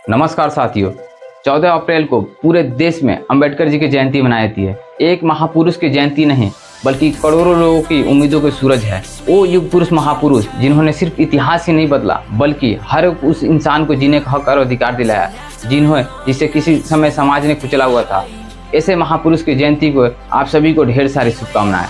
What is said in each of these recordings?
नमस्कार साथियों। 14 अप्रैल को पूरे देश में अंबेडकर जी की जयंती मनाई जाती है। एक महापुरुष की जयंती नहीं बल्कि करोड़ों लोगों की उम्मीदों के सूरज है। वो युग पुरुष महापुरुष जिन्होंने सिर्फ इतिहास ही नहीं बदला बल्कि हर उस इंसान को जीने का हक और अधिकार दिलाया जिसे किसी समय समाज ने कुचला हुआ था। ऐसे महापुरुष की जयंती को आप सभी को ढेर सारी शुभकामनाएं।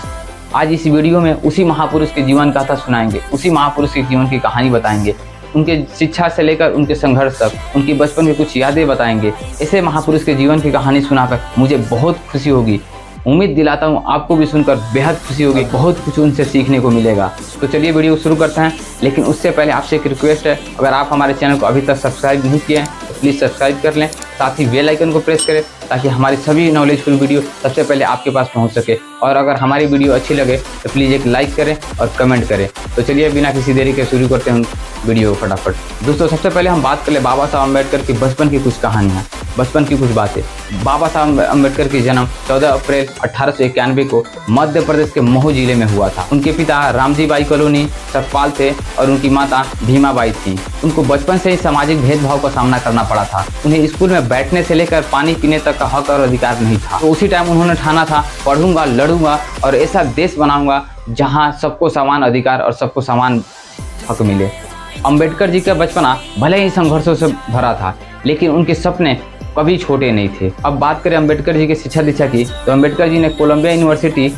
आज इस वीडियो में उसी महापुरुष की जीवन गाथा सुनाएंगे, उसी महापुरुष के जीवन की कहानी बताएंगे, उनके शिक्षा से लेकर उनके संघर्ष तक, उनकी बचपन की कुछ यादें बताएंगे। ऐसे महापुरुष के जीवन की कहानी सुनाकर मुझे बहुत खुशी होगी। उम्मीद दिलाता हूँ आपको भी सुनकर बेहद खुशी होगी, बहुत कुछ उनसे सीखने को मिलेगा। तो चलिए वीडियो शुरू करते हैं, लेकिन उससे पहले आपसे एक रिक्वेस्ट है, अगर आप हमारे चैनल को अभी तक सब्सक्राइब नहीं किए हैं तो प्लीज़ सब्सक्राइब कर लें, साथ ही बेल आइकन को प्रेस करें ताकि हमारी सभी नॉलेजफुल वीडियो सबसे पहले आपके पास पहुंच सके। और अगर हमारी वीडियो अच्छी लगे तो प्लीज़ एक लाइक करें और कमेंट करें। तो चलिए बिना किसी देरी के शुरू करते हैं वीडियो फटाफट। दोस्तों, सबसे पहले हम बात कर ले बाबा साहब अम्बेडकर की बचपन की कुछ कहानियाँ, बचपन की कुछ बातें। बाबा साहब अम्बेडकर की जन्म 14 अप्रैल 1891 को मध्य प्रदेश के महू जिले में हुआ था। उनके पिता रामजी बाई कॉलोनी सतपाल थे और उनकी माता भीमाबाई थी। उनको बचपन से ही सामाजिक भेदभाव का सामना करना पड़ा था। उन्हें स्कूल में बैठने से लेकर पानी पीने तक का हक और अधिकार नहीं था। तो उसी टाइम उन्होंने ठाना था, पढ़ूंगा, लड़ूंगा और ऐसा देश बनाऊंगा जहां सबको समान अधिकार और सबको समान हक मिले। अंबेडकर जी का बचपना भले ही संघर्षों से भरा था, लेकिन उनके सपने कभी छोटे नहीं थे। अब बात करें अंबेडकर जी की शिक्षा दीक्षा की, तो अंबेडकर जी ने कोलंबिया यूनिवर्सिटी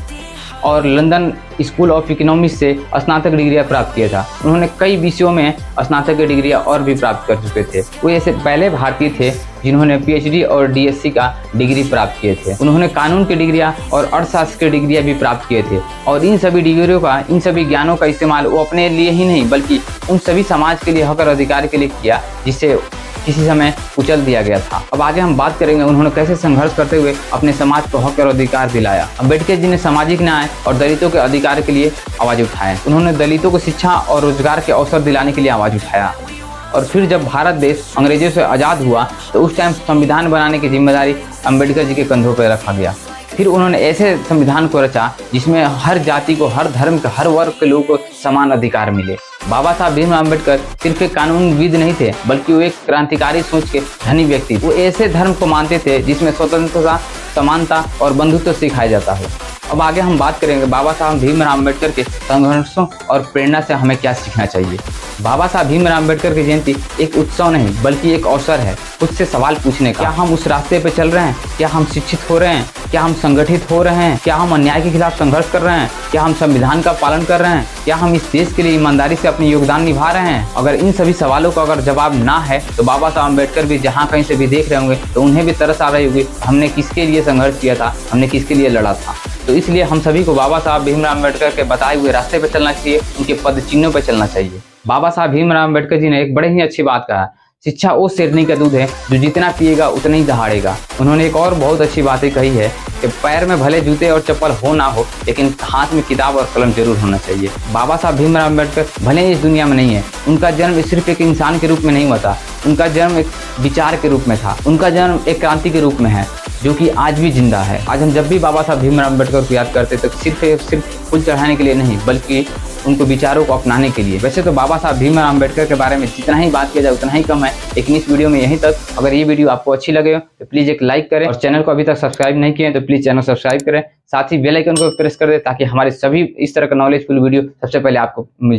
और लंदन स्कूल ऑफ इकोनॉमिक्स से स्नातक डिग्रियां प्राप्त किया था। उन्होंने कई विषयों में स्नातक की डिग्रियां और भी प्राप्त कर चुके थे। वो ऐसे पहले भारतीय थे जिन्होंने पीएचडी और डीएससी का डिग्री प्राप्त किए थे। उन्होंने कानून की डिग्रियां और अर्थशास्त्र की डिग्रियां भी प्राप्त किए थे। और इन सभी डिग्रियों का, इन सभी ज्ञानों का इस्तेमाल वो अपने लिए ही नहीं बल्कि उन सभी समाज के लिए, हक और अधिकार के लिए किया जिससे किसी समय कुचल दिया गया था। अब आगे हम बात करेंगे उन्होंने कैसे संघर्ष करते हुए अपने समाज को हक और अधिकार दिलाया। अंबेडकर जी ने सामाजिक न्याय और दलितों के अधिकार के लिए आवाज उठाया। उन्होंने दलितों को शिक्षा और रोजगार के अवसर दिलाने के लिए आवाज उठाया। और फिर जब भारत देश अंग्रेजों से आज़ाद हुआ तो उस टाइम संविधान बनाने की जिम्मेदारी अंबेडकर जी के कंधों पर रखा गया। फिर उन्होंने ऐसे संविधान को रचा जिसमें हर जाति को, हर धर्म के, हर वर्ग के लोगों को समान अधिकार मिले। बाबा साहब भीमराव अम्बेडकर सिर्फ एक कानूनविद नहीं थे बल्कि वो एक क्रांतिकारी सोच के धनी व्यक्ति। वो ऐसे धर्म को मानते थे जिसमें स्वतंत्रता, समानता और बंधुत्व सिखाया जाता है। अब आगे हम बात करेंगे बाबा साहब भीमराव अम्बेडकर के संघर्षों और प्रेरणा से हमें क्या सीखना चाहिए। बाबा साहब भीमराव अम्बेडकर की जयंती एक उत्सव नहीं बल्कि एक अवसर है खुद से सवाल पूछने का। क्या हम उस रास्ते पे चल रहे हैं? क्या हम शिक्षित हो रहे हैं? क्या हम संगठित हो रहे हैं? क्या हम अन्याय के खिलाफ संघर्ष कर रहे हैं? क्या हम संविधान का पालन कर रहे हैं? क्या हम इस देश के लिए ईमानदारी से अपनी योगदान निभा रहे हैं? अगर इन सभी सवालों का अगर जवाब ना है तो बाबा साहब अम्बेडकर भी जहाँ कहीं से भी देख रहे होंगे तो उन्हें भी तरस आ रही होगी, हमने किसके लिए संघर्ष किया था, हमने किसके लिए लड़ा था। तो इसलिए हम सभी को बाबा साहब भीमराव अम्बेडकर के बताए हुए रास्ते पर चलना चाहिए, उनके पद चिन्हों पर चलना चाहिए। बाबा साहब भीमराव अम्बेडकर जी ने एक बड़े ही अच्छी बात कहा, शिक्षा वो शेरनी का दूध है जो जितना पिएगा उतना ही दहाड़ेगा। उन्होंने एक और बहुत अच्छी बात कही है कि पैर में भले जूते और चप्पल हो ना हो लेकिन हाथ में किताब और कलम जरूर होना चाहिए। बाबा साहब भीमराव अम्बेडकर भले ही इस दुनिया में नहीं है, उनका जन्म सिर्फ एक इंसान के रूप में नहीं हुआ था, उनका जन्म एक विचार के रूप में था, उनका जन्म एक क्रांति के रूप में है जो कि आज भी जिंदा है। आज हम जब भी बाबा साहब भीमराव अम्बेडकर को याद करते तो सिर्फ फूल चढ़ाने के लिए नहीं बल्कि उनको विचारों को अपनाने के लिए। वैसे तो बाबा साहब भीमराव अम्बेडकर के बारे में जितना ही बात किया जाए उतना ही कम है, लेकिन इस वीडियो में यहीं तक। अगर ये वीडियो आपको अच्छी लगे तो प्लीज़ एक लाइक करें और चैनल को अभी तक सब्सक्राइब नहीं किए तो प्लीज़ चैनल सब्सक्राइब करें, साथ ही बेल आइकन को प्रेस कर दें ताकि हमारे सभी इस तरह का नॉलेजफुल वीडियो सबसे पहले आपको मिल